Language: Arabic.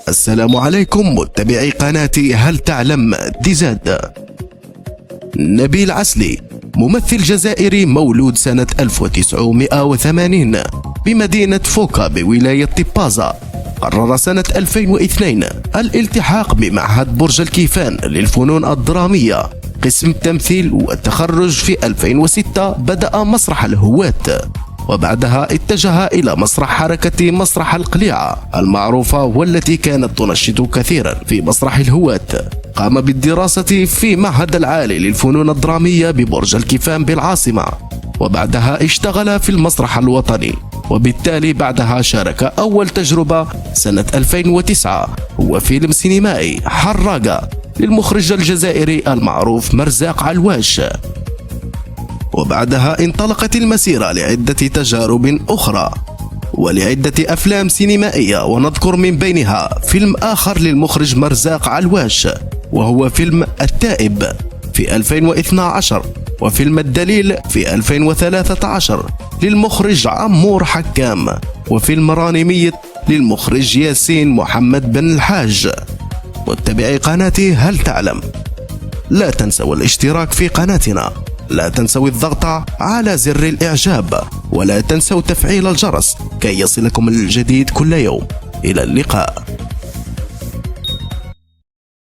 السلام عليكم متابعي قناة هل تعلم ديزاد. نبيل عسلي ممثل جزائري مولود سنة 1980 بمدينة فوكا بولاية طبازة. قرر سنة 2002 الالتحاق بمعهد برج الكيفان للفنون الدرامية قسم التمثيل، والتخرج في 2006 بدأ مسرح الهواة، وبعدها اتجه إلى مسرح حركة مسرح القليعة المعروفة والتي كانت تنشط كثيرا في مسرح الهواة. قام بالدراسة في معهد العالي للفنون الدرامية ببرج الكيفان بالعاصمة، وبعدها اشتغل في المسرح الوطني، وبالتالي بعدها شارك أول تجربة سنة 2009 هو فيلم سينمائي حراقة للمخرج الجزائري المعروف مرزاق علواش. وبعدها انطلقت المسيرة لعدة تجارب أخرى ولعدة أفلام سينمائية، ونذكر من بينها فيلم آخر للمخرج مرزاق علواش وهو فيلم التائب في 2012، وفيلم الدليل في 2013 للمخرج عمور حكام، وفيلم راني ميت للمخرج ياسين محمد بن الحاج. متابعي قناتي هل تعلم، لا تنسوا الاشتراك في قناتنا، لا تنسوا الضغط على زر الإعجاب، ولا تنسوا تفعيل الجرس كي يصلكم الجديد كل يوم. إلى اللقاء.